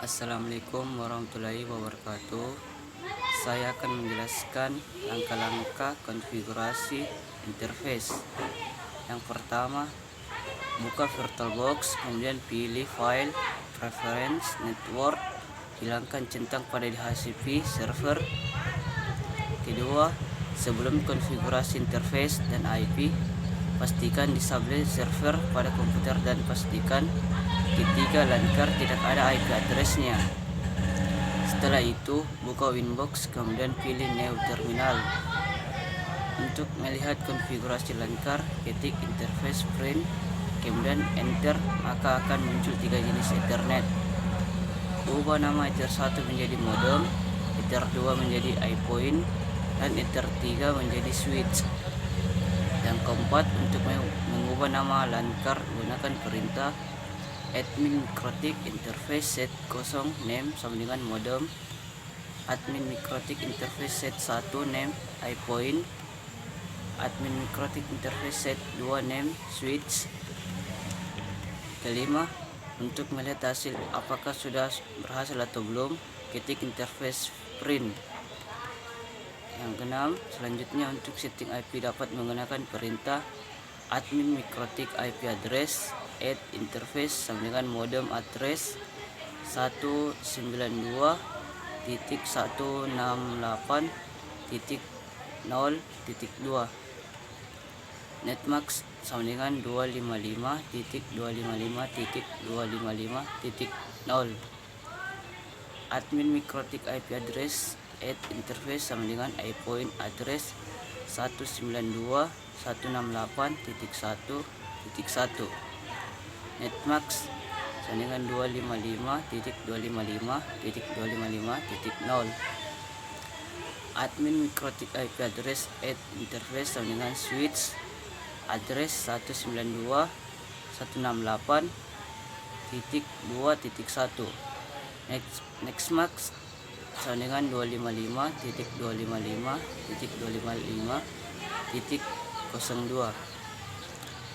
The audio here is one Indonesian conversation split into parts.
Assalamualaikum warahmatullahi wabarakatuh. Saya akan menjelaskan langkah-langkah konfigurasi interface. Yang pertama, buka VirtualBox, kemudian pilih File, Preference, Network, hilangkan centang pada DHCP server. Kedua, sebelum konfigurasi interface dan IP, pastikan disable server pada komputer dan pastikan ketiga LAN card tidak ada IP address-nya. Setelah itu, buka Winbox, kemudian pilih New Terminal. Untuk melihat konfigurasi LAN card, ketik interface print, kemudian enter, maka akan muncul 3 jenis Ethernet. Ubah nama Ether 1 menjadi modem, Ether 2 menjadi iPoint, dan Ether 3 menjadi switch. Yang keempat, untuk mengubah nama LAN card, gunakan perintah admin mikrotik interface set 0 name sama dengan modem, admin mikrotik interface set 1 name iPoint, admin mikrotik interface set 2 name switch. Kelima, untuk melihat hasil apakah sudah berhasil atau belum, ketik interface print. Yang keenam, selanjutnya untuk setting IP dapat menggunakan perintah admin mikrotik IP address add interface sama dengan modem address 192.168.0.2, netmask sama dengan 255.255.255.0, admin mikrotik IP address add interface sama dengan iPoint address 192.168.1.1, netmask sama dengan 255.255.255.0, admin mikrotik IP address add interface sama dengan switch address 192.168.2.1, netmask sama dengan 255.255.255.02.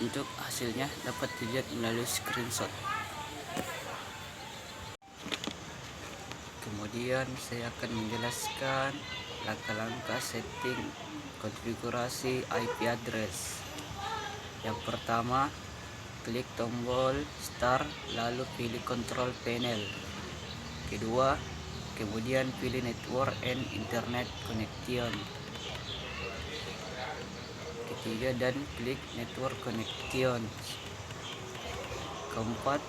Untuk hasilnya dapat dilihat melalui screenshot. Kemudian saya akan menjelaskan langkah-langkah setting konfigurasi IP address. Yang pertama, klik tombol start lalu pilih control panel. Kedua, kemudian pilih network and internet connection. Ketiga, dan klik network connection. Keempat,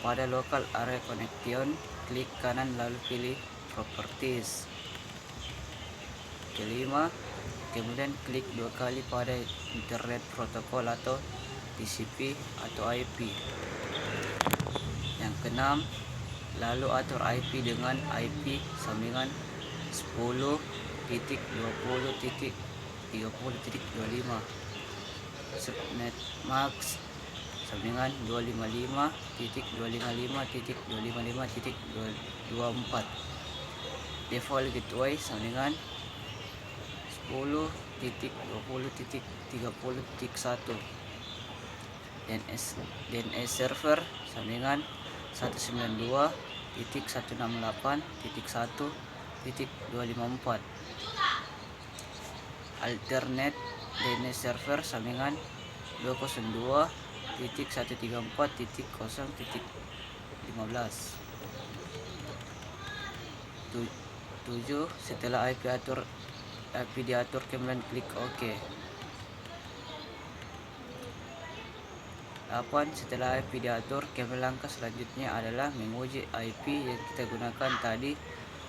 pada local area connection, klik kanan lalu pilih properties. Kelima, kemudian klik 2 kali pada internet protokol atau TCP atau IP. Yang keenam, lalu atur IP dengan IP sama dengan 10.20.30.25, subnet max sama dengan 255.255.255.24, default gateway sama dengan 10.20.30.1, DNS server sama dengan 192.168.1.254, alternate DNS server sama dengan 202.134.0.15. 7. Setelah IP diatur, kemudian klik OK. 8. Setelah IP diatur, kemudian langkah selanjutnya adalah menguji IP yang kita gunakan tadi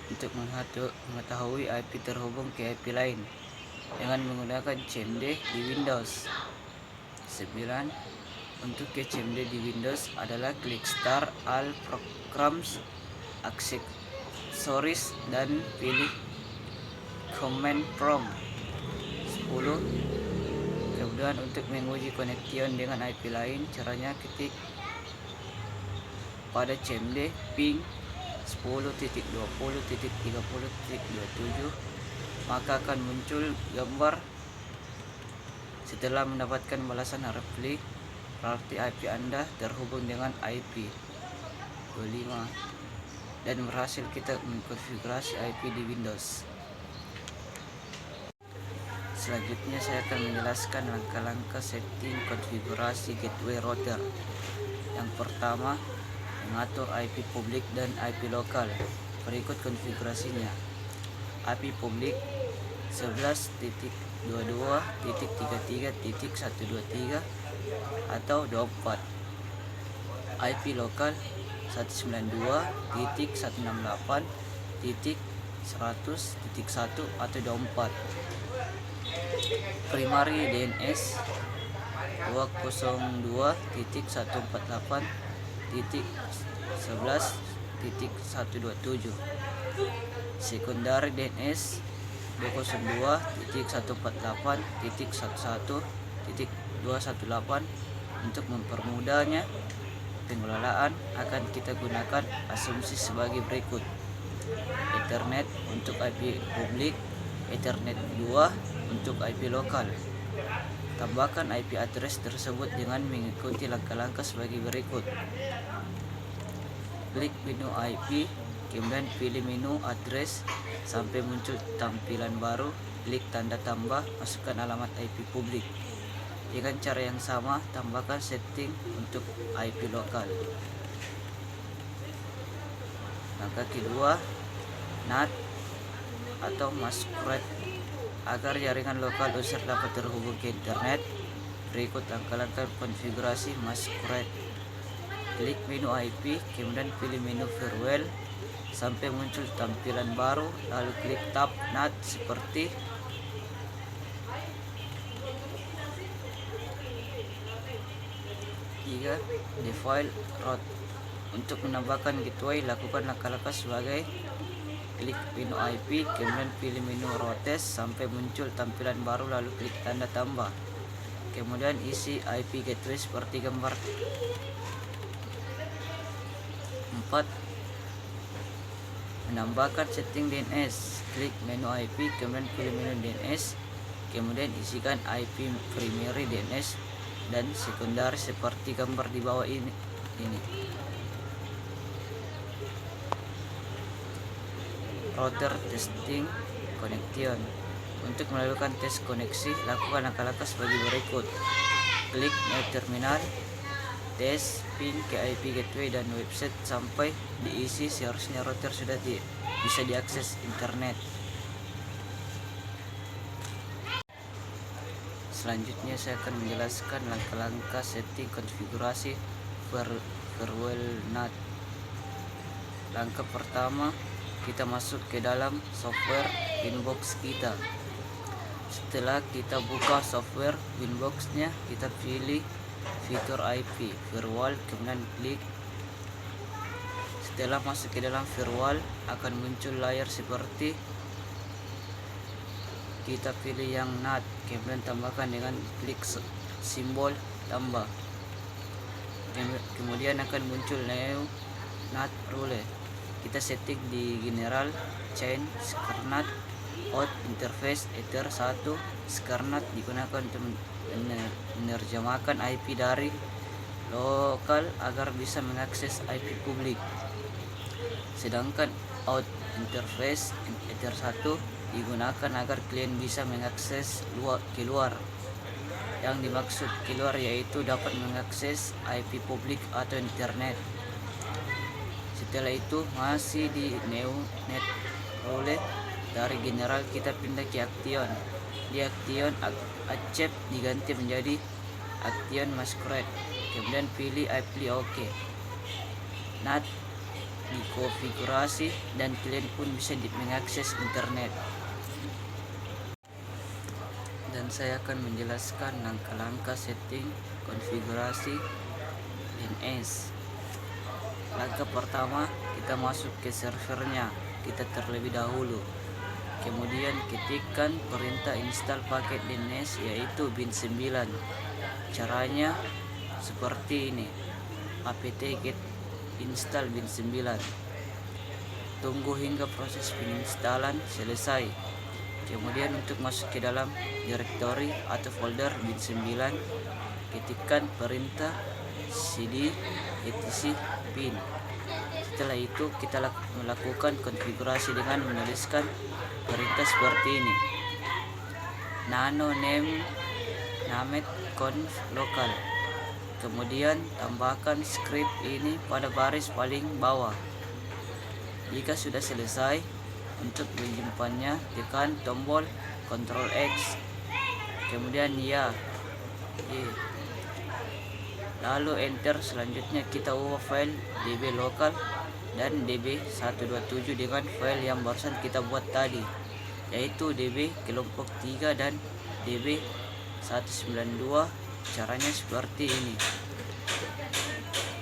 untuk mengetahui IP terhubung ke IP lain dengan menggunakan CMD di Windows. 9. Untuk ke CMD di Windows adalah klik Start All Programs, Accessories, dan pilih Command Prompt. 10. Kemudian untuk menguji connection dengan IP lain, caranya ketik pada CMD ping 10.20.30.27, maka akan muncul gambar. Setelah mendapatkan balasan reply, berarti IP Anda terhubung dengan IP. 25 dan berhasil kita mengkonfigurasi IP di Windows. Selanjutnya saya akan menjelaskan langkah-langkah setting konfigurasi gateway router. Yang pertama, mengatur IP publik dan IP lokal. Berikut konfigurasinya. IP publik 11.22.33.123 atau 24. IP lokal 192.168.100.1 atau 24. Primary DNS 202.148.11.127. Secondary DNS 202.148.11.218. Untuk mempermudahnya pengelolaan akan kita gunakan asumsi sebagai berikut. Ethernet untuk IP publik, Ethernet 2 untuk IP lokal. Tambahkan IP address tersebut dengan mengikuti langkah-langkah sebagai berikut. Klik menu IP, kemudian pilih menu address sampai muncul tampilan baru. Klik tanda tambah, masukkan alamat IP publik. Dengan cara yang sama, tambahkan setting untuk IP lokal. Langkah kedua, NAT atau masquerade. Agar jaringan lokal user dapat terhubung ke internet, berikut langkah-langkah konfigurasi masquerade. Klik menu IP, kemudian pilih menu firewall sampai muncul tampilan baru, lalu klik tab NAT seperti default route. Untuk menambahkan gateway, lakukan langkah-langkah sebagai: klik menu IP, kemudian pilih menu routes sampai muncul tampilan baru, lalu klik tanda tambah, kemudian isi IP gateway seperti gambar. 4. Menambahkan setting DNS. Klik menu IP, kemudian pilih menu DNS, kemudian isikan IP primary DNS dan sekundari seperti gambar di bawah ini. Router testing connection. Untuk melakukan tes koneksi, lakukan langkah-langkah sebagai berikut. Klik new terminal, tes pin ke IP gateway dan website sampai diisi. Seharusnya router sudah bisa diakses internet. Selanjutnya saya akan menjelaskan langkah-langkah setting konfigurasi firewall NAT. Langkah pertama, kita masuk ke dalam software Winbox kita. Setelah kita buka software Winbox-nya, kita pilih fitur IP firewall, kemudian klik. Setelah masuk ke dalam firewall, akan muncul layar seperti kita pilih yang NAT, kemudian tambahkan dengan klik simbol tambah. Kemudian akan muncul new NAT rule. Kita setting di general chain SCARNAT out interface ether 1. SCARNAT digunakan untuk menerjemahkan IP dari lokal agar bisa mengakses IP publik. Sedangkan out interface ether 1 digunakan agar klien bisa mengakses keluar. Yang dimaksud keluar yaitu dapat mengakses IP publik atau internet. Setelah itu masih di new net rule, dari general kita pindah ke action. Di action accept diganti menjadi action masquerade, kemudian pilih apply OK. NAT dikonfigurasi dan klien pun bisa mengakses internet. Dan saya akan menjelaskan langkah-langkah setting konfigurasi DNS. Langkah pertama, kita masuk ke servernya kita terlebih dahulu. Kemudian ketikkan perintah install paket DNS yaitu bin9. Caranya seperti ini. apt get install bin9. Tunggu hingga proses peninstalan selesai. Kemudian untuk masuk ke dalam directory atau folder bin9, ketikkan perintah cd etc bin. Setelah itu kita melakukan konfigurasi dengan menuliskan perintah seperti ini: nano name named conf lokal. Kemudian tambahkan script ini pada baris paling bawah. Jika sudah selesai, untuk menyimpannya tekan tombol Ctrl X, kemudian ya, lalu enter. Selanjutnya kita ubah file db lokal dan db127 dengan file yang barusan kita buat tadi, yaitu db kelompok 3 dan db192. Caranya seperti ini: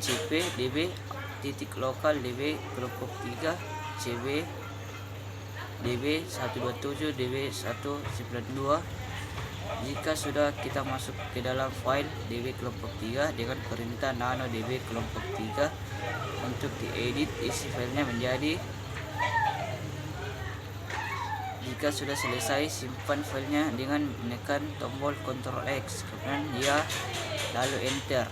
cp db titik lokal db kelompok 3 cb db127 db192. Jika sudah, kita masuk ke dalam file db kelompok 3 dengan perintah nano db kelompok 3 untuk diedit isi filenya menjadi. Jika sudah selesai, simpan filenya dengan menekan tombol Ctrl X, kemudian ya, lalu enter.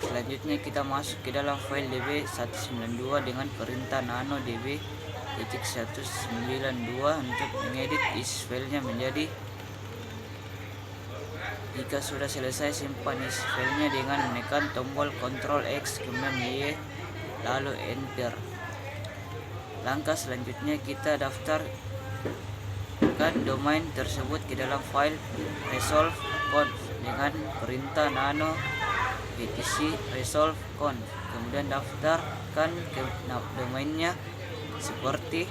Selanjutnya kita masuk ke dalam file db192 dengan perintah nano db.192 untuk mengedit isi filenya menjadi. Jika sudah selesai, simpan isi filenya dengan menekan tombol Ctrl X, kemudian Y, lalu enter. Langkah selanjutnya kita daftarkan domain tersebut ke dalam file resolve conf dengan perintah nano etc resolve conf. Kemudian daftarkan ke domainnya seperti.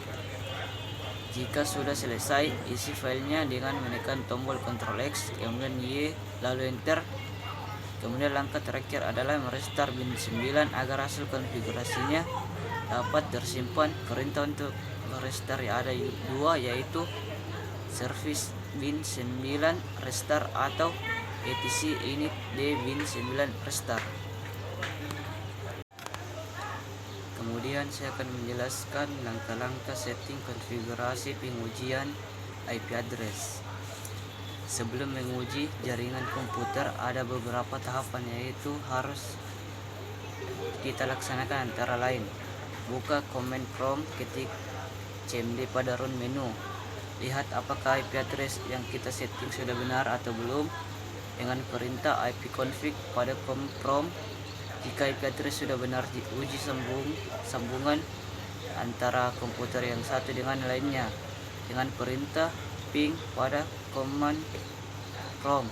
Jika sudah selesai, isi filenya dengan menekan tombol Ctrl X, kemudian Y, lalu enter. Kemudian langkah terakhir adalah merestart bin 9 agar hasil konfigurasinya dapat tersimpan. Perintah untuk merestart ada dua, yaitu service bin 9 restart atau etc init d bin 9 restart. Kemudian saya akan menjelaskan langkah-langkah setting konfigurasi pengujian IP address. Sebelum menguji jaringan komputer, ada beberapa tahapan yaitu harus kita laksanakan, antara lain: buka command prompt, ketik cmd pada run menu, lihat apakah IP address yang kita setting sudah benar atau belum dengan perintah ipconfig pada command prompt. Jika IP address sudah benar, diuji sambungan antara komputer yang satu dengan lainnya dengan perintah ping pada command prompt.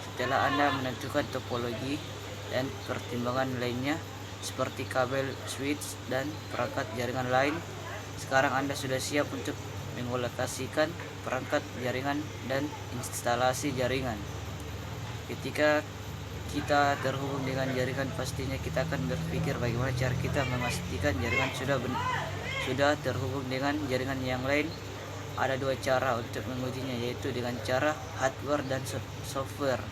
Setelah Anda menentukan topologi dan pertimbangan lainnya seperti kabel, switch, dan perangkat jaringan lain, sekarang Anda sudah siap untuk mengolokasikan perangkat jaringan dan instalasi jaringan. Ketika kita terhubung dengan jaringan, pastinya kita akan berpikir bagaimana cara kita memastikan jaringan sudah terhubung dengan jaringan yang lain. Ada dua cara untuk mengujinya, yaitu dengan cara hardware dan software.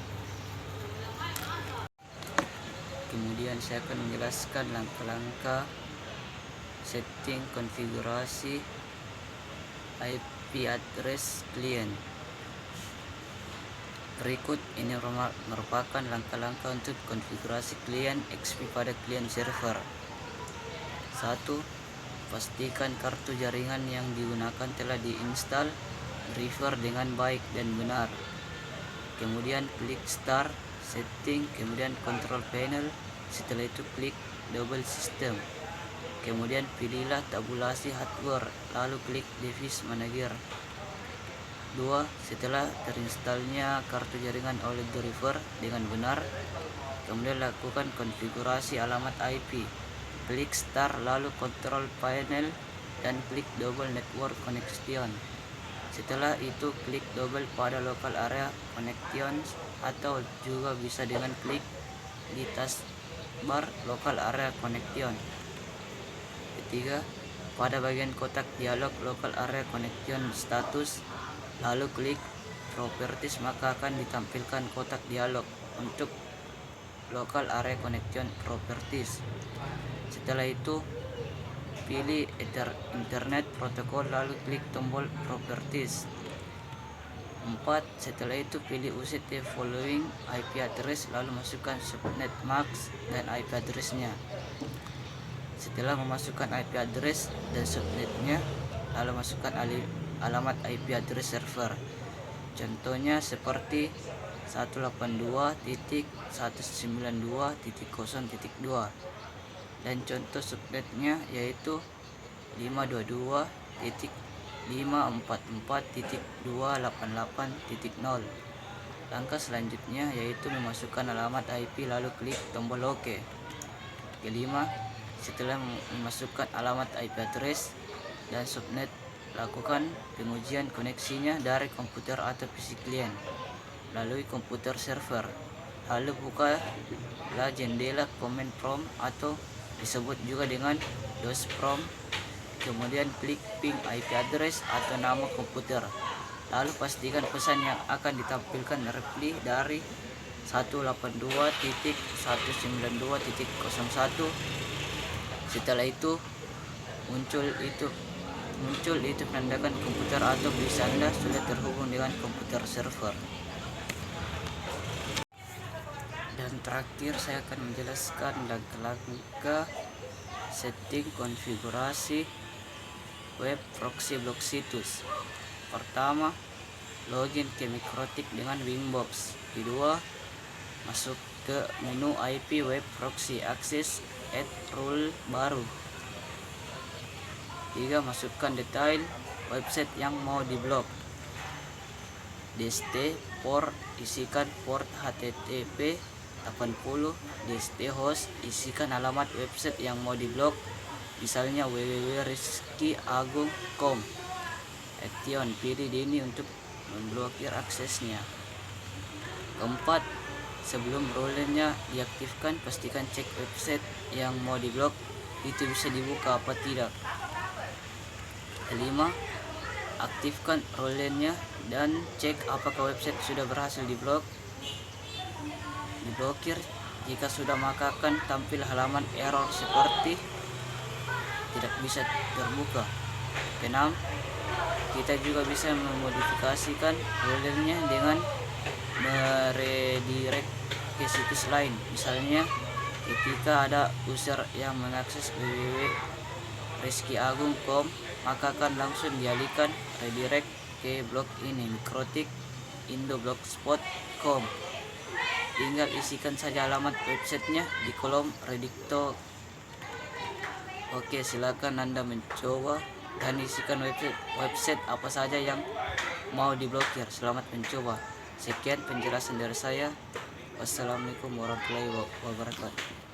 Kemudian saya akan menjelaskan langkah-langkah setting konfigurasi IP address klien. Berikut ini merupakan langkah-langkah untuk konfigurasi klien XP pada klien server. 1. Pastikan kartu jaringan yang digunakan telah diinstal driver dengan baik dan benar. Kemudian klik Start Setting, kemudian Control Panel. Setelah itu klik Double System. Kemudian pilihlah tabulasi hardware, lalu klik Device Manager. 2. Setelah terinstalnya kartu jaringan oleh driver dengan benar, kemudian lakukan konfigurasi alamat IP. Klik Start, lalu Control Panel dan klik Double Network Connection. Setelah itu klik double pada Local Area Connection, atau juga bisa dengan klik di taskbar Local Area Connection. 3. Pada bagian kotak dialog Local Area Connection Status, lalu klik Properties, maka akan ditampilkan kotak dialog untuk Local Area Connection Properties. Setelah itu pilih Internet Protocol, lalu klik tombol Properties. 4. Setelah itu pilih UCT following IP address, lalu masukkan subnet mask dan IP addressnya. Setelah memasukkan IP address dan subnetnya, lalu masukkan alamat IP address server. Contohnya seperti 182.192.0.2 dan contoh subnetnya yaitu 522.544.288.0. Langkah selanjutnya yaitu memasukkan alamat IP lalu klik tombol OK. Kelima, setelah memasukkan alamat IP address dan subnet, lakukan pengujian koneksinya dari komputer atau PC klien melalui komputer server. Lalu bukalah jendela command prompt atau disebut juga dengan DOS prompt. Kemudian klik ping IP address atau nama komputer. Lalu pastikan pesan yang akan ditampilkan reply dari 182.192.01. Setelah itu muncul itu menandakan komputer atau PC Anda sudah terhubung dengan komputer server. Dan terakhir saya akan menjelaskan langkah-langkah setting konfigurasi web proxy blok situs. Pertama, login ke Mikrotik dengan Wingbox. Kedua, masuk ke menu IP web proxy, akses add rule baru. 3. Masukkan detail website yang mau diblok. DST port, isikan port HTTP 80. DST host, isikan alamat website yang mau diblok, misalnya www.rizkyagung.com. Action, pilih ini untuk memblokir aksesnya. Keempat, sebelum rollnya diaktifkan, pastikan cek website yang mau diblok itu bisa dibuka apa tidak. Kelima, aktifkan rollnya dan cek apakah website sudah berhasil diblokir. Jika sudah, maka akan tampil halaman error seperti tidak bisa terbuka. Keenam, kita juga bisa memodifikasikan rollernya dengan meredirect ke situs lain. Misalnya ketika ada user yang mengakses www.rizkyagung.com, maka akan langsung dialihkan redirect ke blog ini, mikrotik.indo.blogspot.com. Tinggal isikan saja alamat websitenya di kolom redictor. Oke, silakan Anda mencoba dan isikan website apa saja yang mau diblokir. Selamat mencoba. Sekian penjelasan dari saya. Wassalamualaikum warahmatullahi wabarakatuh.